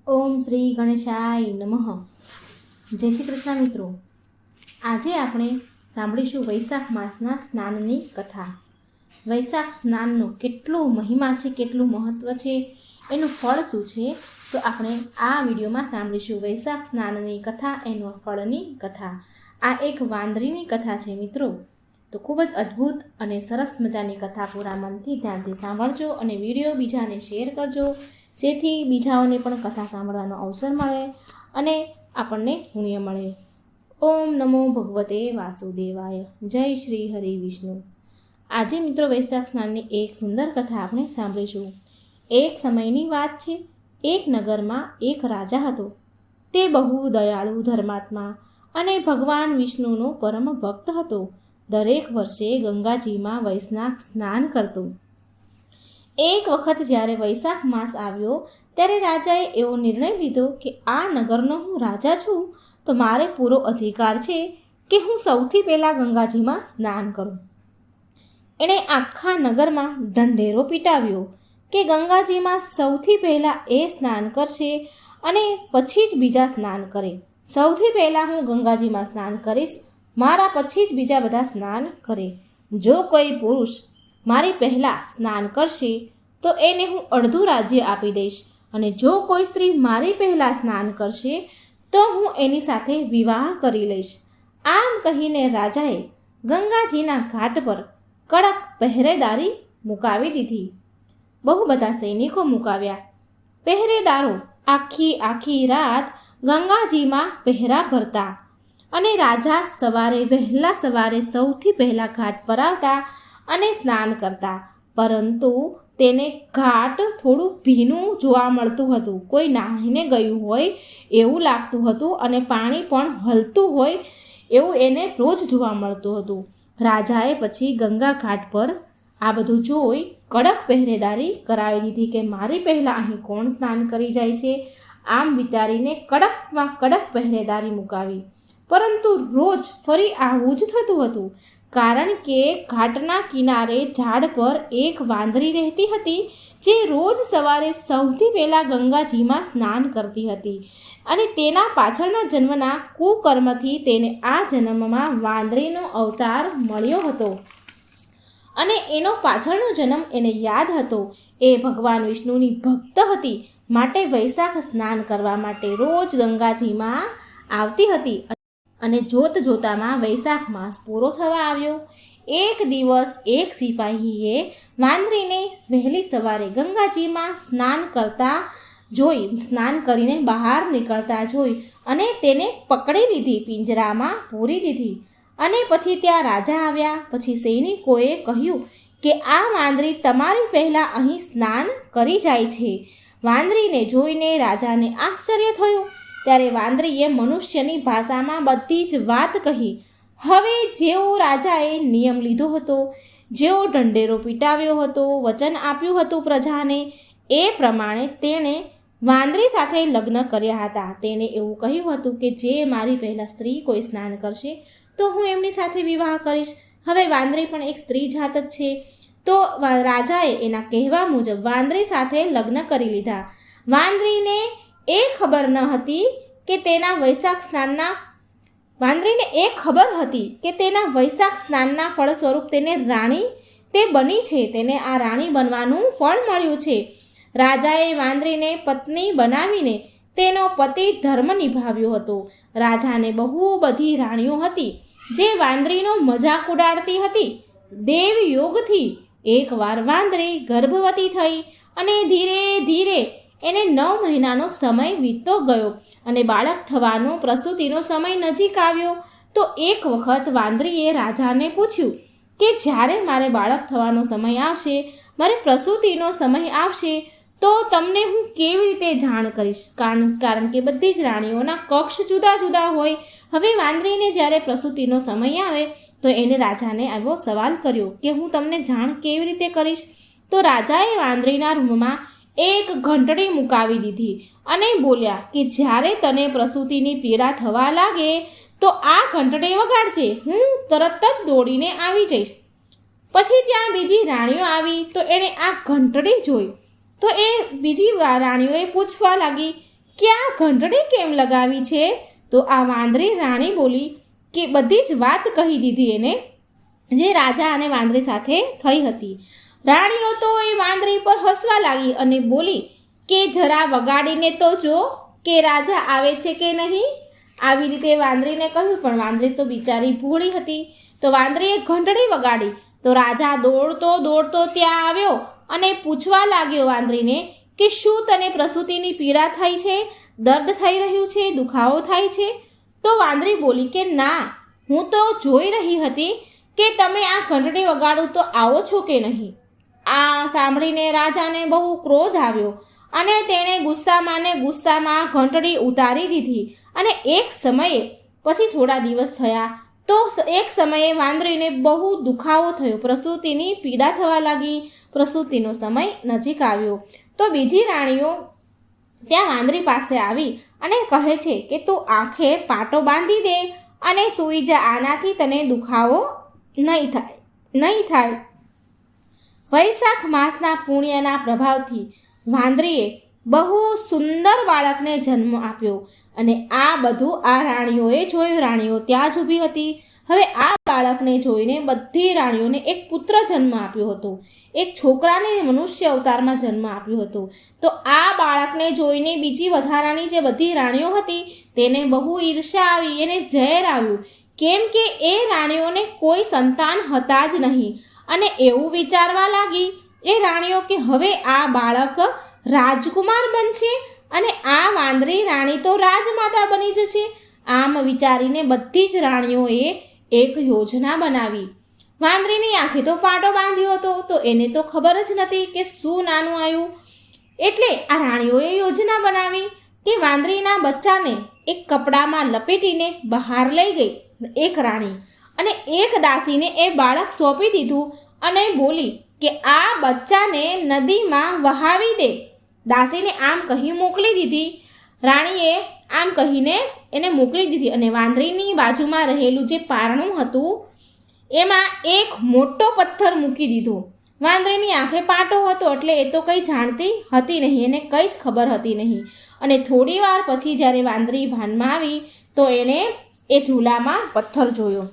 ઓમ શ્રી ગણેશાય નમઃ. જય શ્રી કૃષ્ણ મિત્રો. આજે આપણે સાંભળીશું વૈશાખ માસના સ્નાનની કથા. વૈશાખ સ્નાનનો કેટલો મહિમા છે, કેટલું મહત્ત્વ છે, એનું ફળ શું છે, તો આપણે આ વિડીયોમાં સાંભળીશું વૈશાખ સ્નાનની કથા, એનું ફળની કથા. આ એક વાંદરીની કથા છે મિત્રો. તો ખૂબ જ અદ્ભુત અને સરસ મજાની કથા પૂરા મનથી ધ્યાનથી સાંભળજો અને વિડીયો બીજાને શેર કરજો, જેથી બીજાઓને પણ કથા સાંભળવાનો અવસર મળે અને આપણને પુણ્ય મળે. ઓમ નમો ભગવતે વાસુદેવાય. જય શ્રી હરિ વિષ્ણુ. આજે મિત્રો વૈશાખ સ્નાનની એક સુંદર કથા આપણે સાંભળીશું. એક સમયની વાત છે. એક નગરમાં એક રાજા હતો. તે બહુ દયાળુ, ધર્માત્મા અને ભગવાન વિષ્ણુનો પરમ ભક્ત હતો. દરેક વર્ષે ગંગાજીમાં વૈશાખ સ્નાન કરતો. એક વખત જ્યારે વૈશાખ માસ આવ્યો ત્યારે રાજાએ એવો નિર્ણય લીધો કે આ નગરનો હું રાજા છું, તો મારે પૂરો અધિકાર છે કે હું સૌથી પહેલાં ગંગાજીમાં સ્નાન કરું. એણે આખા નગરમાં ઢંઢેરો પીટાવ્યો કે ગંગાજીમાં સૌથી પહેલાં એ સ્નાન કરશે અને પછી જ બીજા સ્નાન કરે. સૌથી પહેલાં હું ગંગાજીમાં સ્નાન કરીશ, મારા પછી જ બીજા બધા સ્નાન કરે. જો કોઈ પુરુષ મારી પહેલાં સ્નાન કરશે તો એને હું અડધું રાજ્ય આપી દઈશ, અને જો કોઈ સ્ત્રી મારી પહેલાં સ્નાન કરશે તો હું એની સાથે વિવાહ કરી લઈશ. આમ કહીને રાજાએ ગંગાજીના ઘાટ પર કડક પહેરેદારી મુકાવી દીધી. બહુ બધા સૈનિકો મુકાવ્યા. પહેરેદારો આખી રાત ગંગાજીમાં પહેરા ભરતા અને રાજા વહેલા સવારે સૌથી પહેલાં ઘાટ પર આવતા અને સ્નાન કરતા. પરંતુ તેને ઘાટ થોડું ભીનું જોવા મળતું હતું. કોઈ નાહીને ગયું હોય એવું લાગતું હતું અને પાણી પણ હલતું હોય એવું એને રોજ જોવા મળતું હતું. રાજાએ પછી ગંગા ઘાટ પર આ બધું જોઈ કડક પહેરેદારી કરાવી દીધી કે મારી પહેલાં અહીં કોણ સ્નાન કરી જાય છે. આમ વિચારીને કડકમાં કડક પહેરેદારી મુકાવી. પરંતુ રોજ ફરી આવું જ થતું હતું, કારણ કે ઘાટના કિનારે ઝાડ પર એક વાંદરી રહેતી હતી, જે રોજ સવારે સૌથી પહેલાં ગંગાજીમાં સ્નાન કરતી હતી અને તેના પાછળના જન્મના કુકર્મથી તેને આ જન્મમાં વાંદરીનો અવતાર મળ્યો હતો અને એનો પાછળનો જન્મ એને યાદ હતો. એ ભગવાન વિષ્ણુની ભક્ત હતી, માટે વૈશાખ સ્નાન કરવા માટે રોજ ગંગાજીમાં આવતી હતી. અને જોતામાં વૈશાખ માસ પૂરો થવા આવ્યો. એક દિવસ એક સિપાહીએ વાંદરીને વહેલી સવારે ગંગાજીમાં સ્નાન કરીને બહાર નીકળતા જોઈ અને તેને પકડી લીધી, પિંજરામાં પૂરી દીધી. અને પછી ત્યાં રાજા આવ્યા. પછી સૈનિકોએ કહ્યું કે આ વાંદરી તમારી પહેલાં અહીં સ્નાન કરી જાય છે. વાંદરીને જોઈને રાજાને આશ્ચર્ય થયું. ત્યારે વાંદરીએ મનુષ્યની ભાષામાં બધી જ વાત કહી. હવે જેવો રાજાએ નિયમ લીધો હતો, જેવો ઢંઢેરો પીટાવ્યો હતો, વચન આપ્યું હતું પ્રજાને, એ પ્રમાણે તેણે વાંદરી સાથે લગ્ન કર્યા હતા. તેણે એવું કહ્યું હતું કે જે મારી પહેલાં સ્ત્રી કોઈ સ્નાન કરશે તો હું એમની સાથે વિવાહ કરીશ. હવે વાંદરી પણ એક સ્ત્રી જાત જ છે, તો રાજાએ એના કહેવા મુજબ વાંદરી સાથે લગ્ન કરી લીધા. વાંદરીને એ ખબર હતી કે તેના વૈશાખ સ્નાનના ફળ સ્વરૂપ તેને રાણી તે બની છે. તેને આ રાણી બનવાનું ફળ મળ્યું છે. રાજાએ વાંદરીને પત્ની બનાવીને તેનો પતિ ધર્મ નિભાવ્યો હતો. રાજાને બહુ બધી રાણીઓ હતી જે વાંદરીનો મજાક ઉડાડતી હતી. દેવ યોગથી એકવાર વાંદરી ગર્ભવતી થઈ અને ધીરે ધીરે એને 9 મહિનાનો સમય વીતતો ગયો અને બાળક થવાનો પ્રસૂતિનો સમય નજીક આવ્યો. તો એક વખત વાંદરીએ રાજાને પૂછ્યું કે જ્યારે મારે બાળક થવાનો સમય આવશે, મારે પ્રસૂતિનો સમય આવશે, તો તમને હું કેવી રીતે જાણ કરીશ? કારણ કે બધી જ રાણીઓના કક્ષ જુદા જુદા હોય. હવે વાંદરીને જ્યારે પ્રસૂતિનો સમય આવે તો એને રાજાને આવો સવાલ કર્યો કે હું તમને જાણ કેવી રીતે કરીશ? તો રાજાએ વાંદરીના રૂમમાં એક ઘંટડી મુકાવી દીધી અને બોલ્યા કે જ્યારે તને પ્રસૂતિની પીડા થવા લાગે તો આ ઘંટડી વગાડજે, હું તરત જ દોડીને આવી જઈશ. પછી ત્યાં બીજી રાણીઓ આવી તો એણે આ ઘંટડી જોઈ તો એ બીજી રાણીઓએ પૂછવા લાગી કે આ ઘંટડી કેમ લગાવી છે? તો આ વાંદરી રાણી બોલી કે બધી જ વાત કહી દીધી એને, જે રાજા અને વાંદરી સાથે થઈ હતી. રાણીઓ તો એ વાંદરી પર હસવા લાગી અને બોલી કે જરા વગાડીને તો જો કે રાજા આવે છે કે નહીં. આવી રીતે વાંદરીને કહ્યું, પણ વાંદરી તો બિચારી ભોળી હતી. તો વાંદરીએ ઘંટડી વગાડી તો રાજા દોડતો દોડતો ત્યાં આવ્યો અને પૂછવા લાગ્યો વાંદરીને કે શું તને પ્રસૂતિની પીડા થઈ છે? દર્દ થઈ રહ્યું છે? દુખાવો થાય છે? તો વાંદરી બોલી કે ના, હું તો જોઈ રહી હતી કે તમે આ ઘંટડી વગાડો તો આવો છો કે નહીં. આ સાંભળીને રાજાને બહુ ક્રોધ આવ્યો અને તેણે ગુસ્સામાં ઘંટડી ઉતારી દીધી. અને એક સમયે પછી થોડા દિવસ થયા તો એક સમયે વાંદરીને બહુ દુખાવો થયો, પ્રસૂતિની પીડા થવા લાગી. પ્રસૂતિનો સમય નજીક આવ્યો તો બીજી રાણીઓ ત્યાં વાંદરી પાસે આવી અને કહે છે કે તું આંખે પાટો બાંધી દે અને સૂઈ જા, આનાથી તને દુખાવો નહીં થાય. વૈશાખ માસના પુણ્યના પ્રભાવથી વાંદરીએ બહુ સુંદર બાળકને જન્મ આપ્યો અને આ બધું આ રાણીઓએ જોયું. રાણીઓ ત્યાં જ ઊભી હતી. હવે આ બાળકને જોઈને બધી રાણીઓને એક પુત્ર જન્મ આપ્યો હતો. એક છોકરાને મનુષ્ય અવતારમાં જન્મ આપ્યો હતો. તો આ બાળકને જોઈને બીજી વધારાની જે બધી રાણીઓ હતી તેને બહુ ઈર્ષ્યા આવી, એને ઝેર આવ્યું, કેમ કે એ રાણીઓને કોઈ સંતાન હતા જ નહીં. અને એવું વિચારવા લાગી એ રાણીઓ કે હવે આ બાળક રાજકુમાર બનશે અને આ વાંદરી રાણી તો રાજમાતા બની જશે. આમ વિચારીને બધી જ રાણીઓએ એક યોજના બનાવી. વાંદરીની આંખે તો પાટો બાંધ્યો હતો તો એને તો ખબર જ નથી કે શું નાનું આવ્યું. એટલે આ રાણીઓએ યોજના બનાવી કે વાંદરીના બચ્ચાને એક કપડામાં લપેટીને બહાર લઈ ગઈ એક રાણી અને એક દાસીને એ બાળક સોંપી દીધું અને બોલી કે આ બચ્ચાને નદીમાં વહાવી દે. દાસીને આમ કહી મોકલી દીધી. રાણીએ આમ કહીને એને મોકલી દીધી અને વાંદરીની બાજુમાં રહેલું જે પારણું હતું એમાં એક મોટો પથ્થર મૂકી દીધો. વાંદરીની આંખે પાટો હતો એટલે એ તો કંઈ જાણતી હતી નહીં, એને કંઈ જ ખબર હતી નહીં. અને થોડી વાર પછી જ્યારે વાંદરી ભાનમાં આવી તો એણે એ ઝૂલામાં પથ્થર જોયો.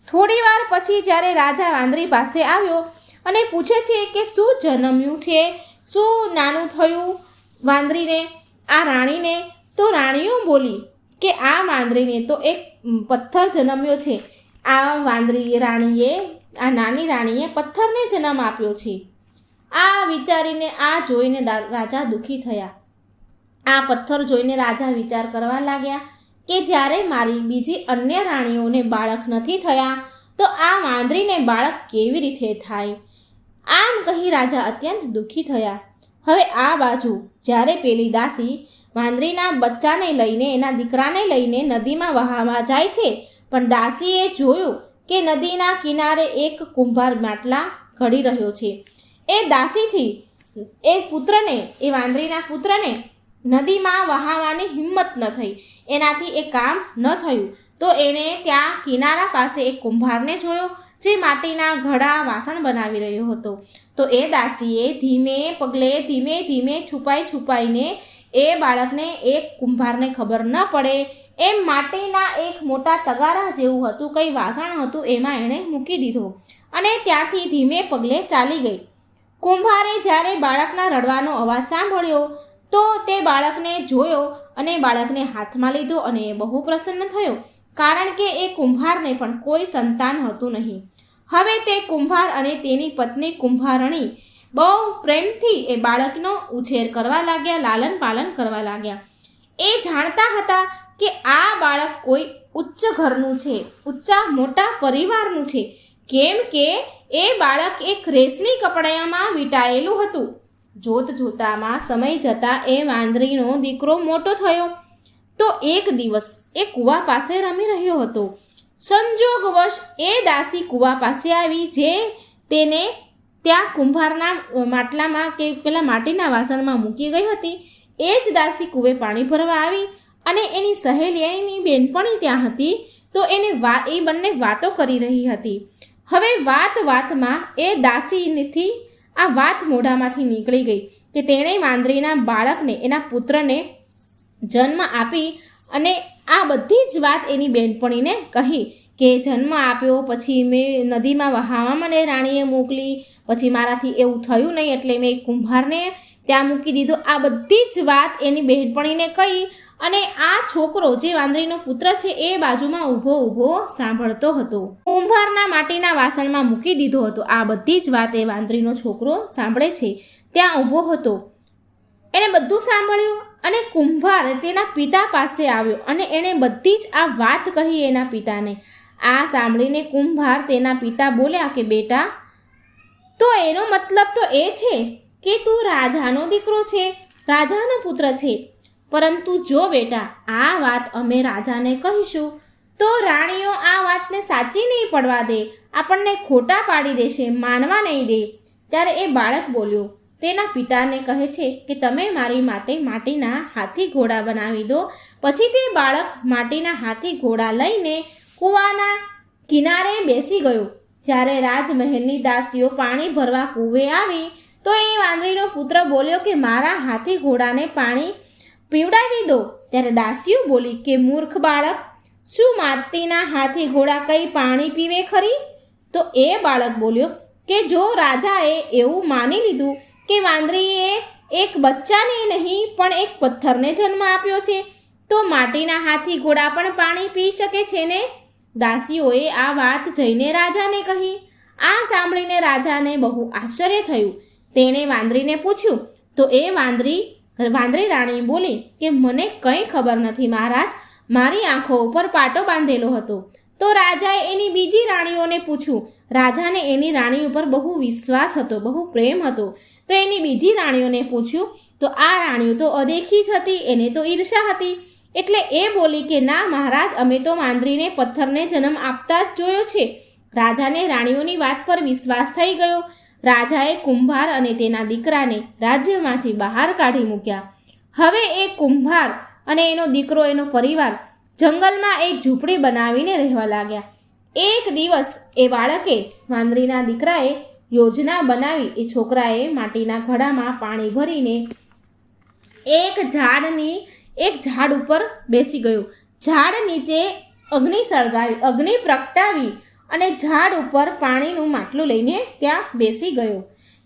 થોડી વાર પછી જ્યારે રાજા વાંદરી પાસે આવ્યો અને પૂછે છે કે શું જન્મ્યું છે, શું નાનું થયું વાંદરીને, આ રાણીને. તો રાણીઓ બોલી કે આ વાંદરીને તો એક પથ્થર જન્મ્યો છે. આ નાની રાણીએ પથ્થરને જન્મ આપ્યો છે. આ વિચારીને આ જોઈને રાજા દુઃખી થયા. આ પથ્થર જોઈને રાજા વિચાર કરવા લાગ્યા કે જ્યારે મારી બીજી અન્ય રાણીઓને બાળક નથી થયા તો આ વાંદરીને બાળક કેવી રીતે થાય. આમ કહી રાજા અત્યંત દુઃખી થયા. હવે આ બાજુ જ્યારે પેલી દાસી વાંદરીના બચ્ચાને લઈને એના દીકરાને લઈને નદીમાં વહાવા જાય છે, પણ દાસીએ જોયું કે નદીના કિનારે એક કુંભાર માટલા ઘડી રહ્યો છે. એ દાસીથી એ વાંદરીના પુત્રને નદીમાં વહાવવાની હિંમત ન થઈ, એનાથી એ કામ ન થયું. તો એણે ત્યાં કિનારા પાસે એક કુંભારને જોયો જે માટીના ઘડા વાસણ બનાવી રહ્યો હતો. તો એ દાસીએ ધીમે ધીમે છુપાઈને એ બાળકને એક કુંભારને ખબર ન પડે એમ માટીના એક મોટા તગારા જેવું હતું, કંઈ વાસણ હતું, એમાં એણે મૂકી દીધો અને ત્યાંથી ધીમે પગલે ચાલી ગઈ. કુંભારે જ્યારે બાળકના રડવાનો અવાજ સાંભળ્યો તો તે બાળકને જોયો અને બાળકને હાથમાં લીધો અને એ બહુ પ્રસન્ન થયો, કારણ કે એ કુંભારને પણ કોઈ સંતાન હતું નહીં. હવે તે કુંભાર અને તેની પત્ની કુંભારણી બહુ પ્રેમથી એ બાળકનો ઉછેર કરવા લાગ્યા, લાલન પાલન કરવા લાગ્યા. એ જાણતા હતા કે આ બાળક કોઈ ઉચ્ચ ઘરનું છે, ઊંચા મોટા પરિવારનું છે, કેમ કે એ બાળક એક રેશમી કપડામાં વીંટાયેલું હતું. જોતામાં સમય જતાં એ વાંદરીનો દીકરો મોટો થયો. તો એક દિવસ એ કૂવા પાસે રમી રહ્યો હતો. સંજોગવશ એ દાસી કૂવા પાસે આવી જે તેને ત્યાં કુંભારના માટલામાં કે પેલા માટીના વાસણમાં મૂકી ગઈ હતી. એ જ દાસી કૂવે પાણી ભરવા આવી અને એની સહેલી એની બેનપણી ત્યાં હતી. તો એ બંને વાતો કરી રહી હતી. હવે વાતમાં એ દાસીથી આ વાત મોઢામાંથી નીકળી ગઈ કે તેણે વાંદરીના બાળકને, એના પુત્રને જન્મ આપી અને આ બધી જ વાત એની બહેનપણીને કહી કે જન્મ આપ્યો, પછી મેં નદીમાં વહાવા મને રાણીએ મોકલી, પછી મારાથી એવું થયું નહીં એટલે મેં કુંભારને ત્યાં મૂકી દીધો. આ બધી જ વાત એની બહેનપણીને કહી અને આ છોકરો જે વાંદરીનો પુત્ર છે એ બાજુમાં ઊભો સાંભળતો હતો. કુંભારના માટીના વાસણમાં મૂકી દીધો હતો. આ બધી જ વાત એ વાંદરીનો છોકરો સાંભળે છે, ત્યાં ઊભો હતો. એણે બધું સાંભળ્યું અને કુંભાર તેના પિતા પાસે આવ્યો અને એણે બધી જ આ વાત કહી એના પિતાને. આ સાંભળીને કુંભાર તેના પિતા બોલ્યા કે બેટા, તો એનો મતલબ તો એ છે કે તું રાજાનો દીકરો છે, રાજાનો પુત્ર છે. પરંતુ જો બેટા આ વાત અમે રાજાને કહીશું તો રાણીઓ આ વાતને સાચી નહીં પડવા દે, આપણને ખોટા પાડી દેશે, માનવા નહીં દે. ત્યારે એ બાળક બોલ્યો, તેના પિતાને કહે છે કે તમે મારી માટે માટીના હાથી ઘોડા બનાવી દો. પછી તે બાળક માટીના હાથી ઘોડા લઈને કૂવાના કિનારે બેસી ગયો. જ્યારે રાજમહેલની દાસીઓ પાણી ભરવા કૂવે આવી તો એ વાંદરીનો પુત્ર બોલ્યો કે મારા હાથી ઘોડાને પાણી પીવડાવી દો. ત્યારે દાસીઓ બોલી કે મૂર્ખ બાળક, શું માટીના હાથી ઘોડા કંઈ પાણી પીવે ખરી? તો એ બાળક બોલ્યો કે જો રાજાએ એવું માની લીધું કે વાંદરીએ એક બચ્ચાને નહીં પણ એક પથ્થરને જન્મ આપ્યો છે તો માટીના હાથી ઘોડા પણ પાણી પી શકે છે ને? દાસીઓએ આ વાત જઈને રાજાને કહી. આ સાંભળીને રાજાને બહુ આશ્ચર્ય થયું. તેણે વાંદરીને પૂછ્યું તો એ વાંદરી રાણી બોલી કે મને કંઈ ખબર નથી મહારાજ, મારી આંખો ઉપર પાટો બાંધેલો હતો. તો રાજાએ એની બીજી રાણીઓને પૂછ્યું. રાજાને એની રાણી ઉપર બહુ વિશ્વાસ હતો, બહુ પ્રેમ હતો. તો એની બીજી રાણીઓને પૂછ્યું તો આ રાણીઓ તો અદેખી જ હતી, એને તો ઈર્ષા હતી. એટલે એ બોલી કે ના મહારાજ, અમે તો વાંદરીને પથ્થરને જન્મ આપતા જ જોયો છે. રાજાને રાણીઓની વાત પર વિશ્વાસ થઈ ગયો. રાજાએ કુંભાર અને તેના દીકરાને રાજ્યમાંથી બહાર કાઢી મૂક્યા. હવે એ કુંભાર અને એનો દીકરો, એનો પરિવાર જંગલમાં એક ઝૂંપડી બનાવીને રહેવા લાગ્યા. એક દિવસ એ બાળકે, વાંદરીના દીકરાએ યોજના બનાવી. એ છોકરાએ માટીના ઘડામાં પાણી ભરીને એક ઝાડ ઉપર બેસી ગયો. ઝાડ નીચે અગ્નિ સળગાવી, અગ્નિ પ્રગટાવી અને ઝાડ ઉપર પાણીનું માટલું લઈને ત્યાં બેસી ગયો.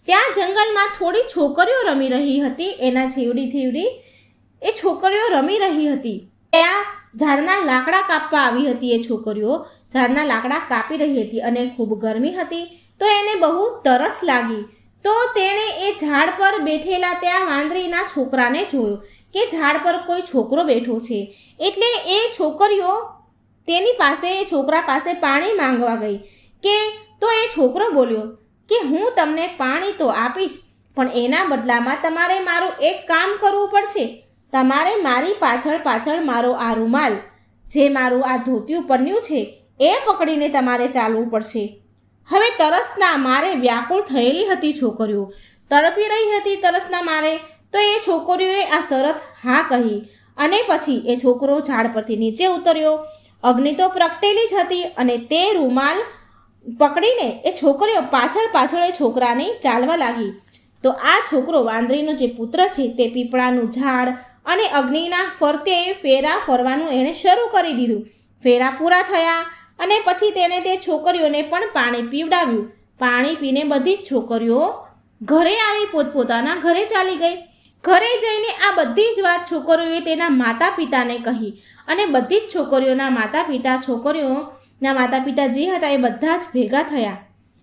ત્યાં જંગલમાં થોડી છોકરીઓ રમી રહી હતી. એના જેવડી એ છોકરીઓ રમી રહી હતી. ત્યાં ઝાડના લાકડા કાપવા આવી હતી. એ છોકરીઓ ઝાડના લાકડા કાપી રહી હતી અને ખૂબ ગરમી હતી તો એને બહુ તરસ લાગી. તો તેણે એ ઝાડ પર બેઠેલા ત્યાં વાંદરીના છોકરાને જોયો કે ઝાડ પર કોઈ છોકરો બેઠો છે. એટલે એ છોકરીઓ તેની પાસે, એ છોકરા પાસે પાણી માંગવા ગઈ. કે તો એ છોકરો બોલ્યો કે હું તમને પાણી તો આપીશ, પણ એના બદલામાં તમારે મારું એક કામ કરવું પડશે. તમારે મારી પાછળ મારો આ રૂમાલ, જે મારું આ ધોતિયું પન્યું છે, એ પકડીને તમારે ચાલવું પડશે. હવે તરસના મારે વ્યાકુળ થયેલી હતી છોકરીઓ, તડપી રહી હતી તરસના મારે. તો એ છોકરીઓએ આ શરત હા કહી અને પછી એ છોકરો ઝાડ પરથી નીચે ઉતર્યો. અગ્નિ તો પ્રગટેલી જ હતી અને તે રૂમાલ પકડીને એ છોકરીઓ પાછળ એ છોકરાની ચાલવા લાગી. તો આ છોકરો, વાંદરીનો જે પુત્ર છે, તે પીપળાનું ઝાડ અને અગ્નિના ફરતે ફેરા ફરવાનું એણે શરૂ કરી દીધું. ફેરા પૂરા થયા અને પછી તેણે તે છોકરીઓને પણ પાણી પીવડાવ્યું. પાણી પીને બધી જ છોકરીઓ ઘરે આવી, પોતપોતાના ઘરે ચાલી ગઈ. ઘરે જઈને આ બધી જ વાત છોકરીઓએ તેના માતા પિતાને કહી અને બધી જ છોકરીઓના માતા પિતા જે હતા એ બધા જ ભેગા થયા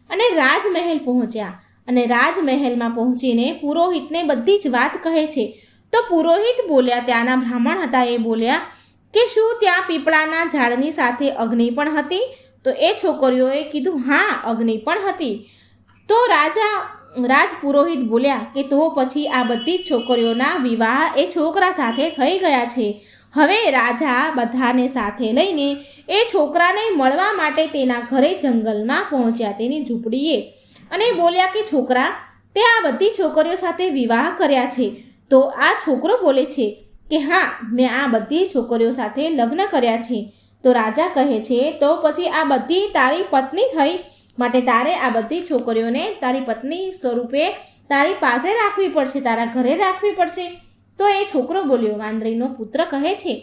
અને રાજમહેલ પહોંચ્યા. અને રાજમહેલમાં પહોંચીને પુરોહિતને બધી જ વાત કહે છે. તો પુરોહિત બોલ્યા, ત્યાંના બ્રાહ્મણ હતા, એ બોલ્યા કે શું ત્યાં પીપળાના ઝાડની સાથે અગ્નિ પણ હતી? તો એ છોકરીઓએ કીધું હા, અગ્નિ પણ હતી. તો રાજ પુરોહિત બોલ્યા કે તો પછી આ બધી જ છોકરીઓના વિવાહ એ છોકરા સાથે થઈ ગયા છે. હવે રાજા બધાને સાથે લઈને એ છોકરાને મળવા માટે તેના ઘરે જંગલમાં પહોંચ્યા, તેની ઝૂંપડીએ, અને બોલ્યા કે છોકરા, તે આ બધી છોકરીઓ સાથે વિવાહ કર્યા છે? તો આ છોકરો બોલે છે કે હા, મેં આ બધી છોકરીઓ સાથે લગ્ન કર્યા છે. તો રાજા કહે છે તો પછી આ બધી તારી પત્ની થઈ, માટે તારે આ બધી છોકરીઓને તારી પત્ની સ્વરૂપે તારી પાસે રાખવી પડશે, તારા ઘરે રાખવી પડશે. તો એ છોકરો બોલ્યો, વાંદરીનો પુત્ર કહે છે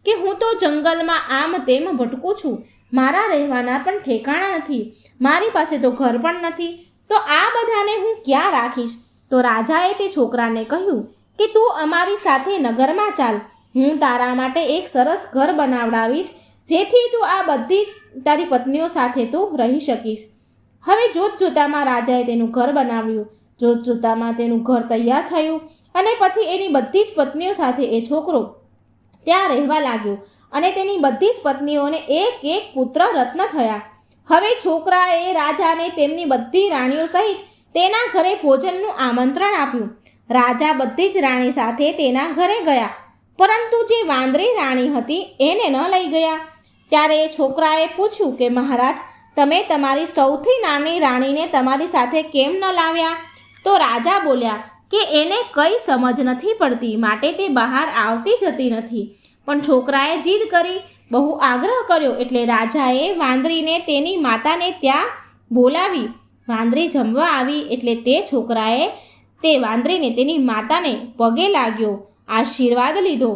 કે હું તો જંગલમાં આમ તેમ ભટકું છું, મારા રહેવાના પણ ઠેકાણા નથી, મારી પાસે તો ઘર પણ નથી, તો આ બધાને હું ક્યાં રાખીશ? તો રાજાએ તે છોકરાને કહ્યું કે તું અમારી સાથે નગરમાં ચાલ, હું તારા માટે એક સરસ ઘર બનાવડાવીશ, જેથી તું આ બધી તારી પત્નીઓ સાથે તું રહી શકીશ. હવે જોત જોતામાં રાજાએ તેનું ઘર બનાવ્યું. જોત જોતામાં તેનું ઘર તૈયાર થયું અને પછી એની બધી જ પત્નીઓ સાથે એ છોકરો ત્યાં રહેવા લાગ્યો અને તેની બધી જ પત્નીઓને એક એક પુત્ર રત્ન થયા. હવે છોકરાએ રાજાને તેમની બધી રાણીઓ સહિત તેના ઘરે ભોજનનું આમંત્રણ આપ્યું. રાજા બધી જ રાણી સાથે તેના ઘરે ગયા, પરંતુ જે વાંદરી રાણી હતી એને ન લઈ ગયા. ત્યારે એ છોકરાએ પૂછ્યું કે મહારાજ, તમે તમારી સૌથી નાની રાણીને તમારી સાથે કેમ ન લાવ્યા? તો રાજા બોલ્યા કે એને કંઈ સમજ નથી પડતી, માટે તે બહાર આવતી જતી નથી. પણ છોકરાએ જીદ કરી, બહુ આગ્રહ કર્યો, એટલે રાજાએ વાંદરીને તેની માતાને ત્યાં બોલાવી. વાંદરી જમવા આવી એટલે તે છોકરાએ તે વાંદરીને તેની માતાને પગે લાગ્યો, આશીર્વાદ લીધો,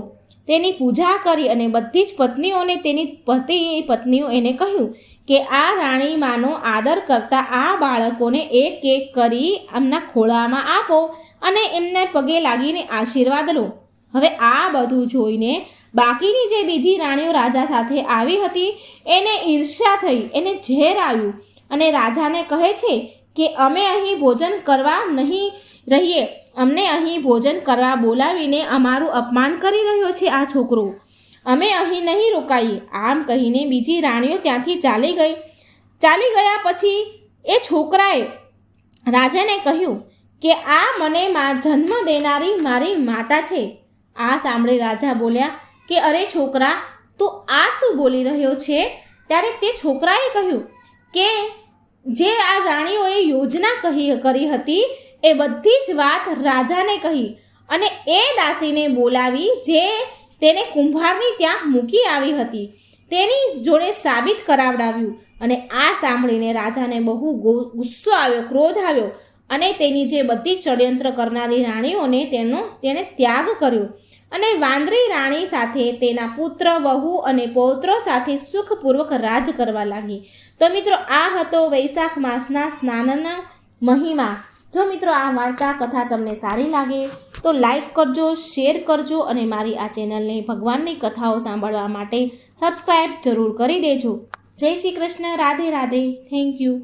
તેની પૂજા કરી અને બધી જ પત્નીઓને તેની પત્નીઓ એને કહ્યું કે આ રાણીમાનો આદર કરતા આ બાળકોને એક એક કરી એમના ખોળામાં આપો અને એમને પગે લાગીને આશીર્વાદ લો. હવે આ બધું જોઈને બાકીની જે બીજી રાણીઓ રાજા સાથે આવી હતી એને ઈર્ષ્યા થઈ, એને ઝેર આવ્યું અને રાજાને કહે છે કે અમે અહીં ભોજન કરવા નહીં રહીએ, અમને અહીં ભોજન કરવા બોલાવીને અમારું અપમાન કરી રહ્યો છે આ છોકરો, અમે અહીં નહીં રોકાઈએ. આમ કહીને બીજી રાણીઓ ત્યાંથી ચાલી ગયા પછી એ છોકરાએ રાજાને કહ્યું કે આ મને જન્મ દેનારી મારી માતા છે. આ સાંભળી રાજા બોલ્યા કે અરે છોકરા, તું આ શું બોલી રહ્યો છે? ત્યારે તે છોકરાએ કહ્યું કે જે આ રાણીઓએ યોજના કરી હતી એ બધી જ વાત રાજાને કહી અને એ દાસીને બોલાવી જે તેને કુંભારની ત્યાં મૂકી આવી હતી તેની જોડે સાબિત કરાવડાવ્યું. અને આ સાંભળીને રાજાને બહુ ગુસ્સો આવ્યો, ક્રોધ આવ્યો અને તેની જે બધી ષડયંત્ર કરનારી રાણીઓને તેણે ત્યાગ કર્યો અને વાંદરી રાણી સાથે તેના પુત્ર, વહુ અને પૌત્રો સાથે સુખપૂર્વક રાજ કરવા લાગી. તો મિત્રો, આ હતો વૈશાખ માસના સ્નાનના મહિમા. જો મિત્રો આ વાર્તા કથા તમને સારી લાગે તો લાઈક કરજો, શેર કરજો અને મારી આ ચેનલને ભગવાનની કથાઓ સાંભળવા માટે સબસ્ક્રાઈબ જરૂર કરી દેજો. જય શ્રી કૃષ્ણ. રાધે રાધે. Thank you.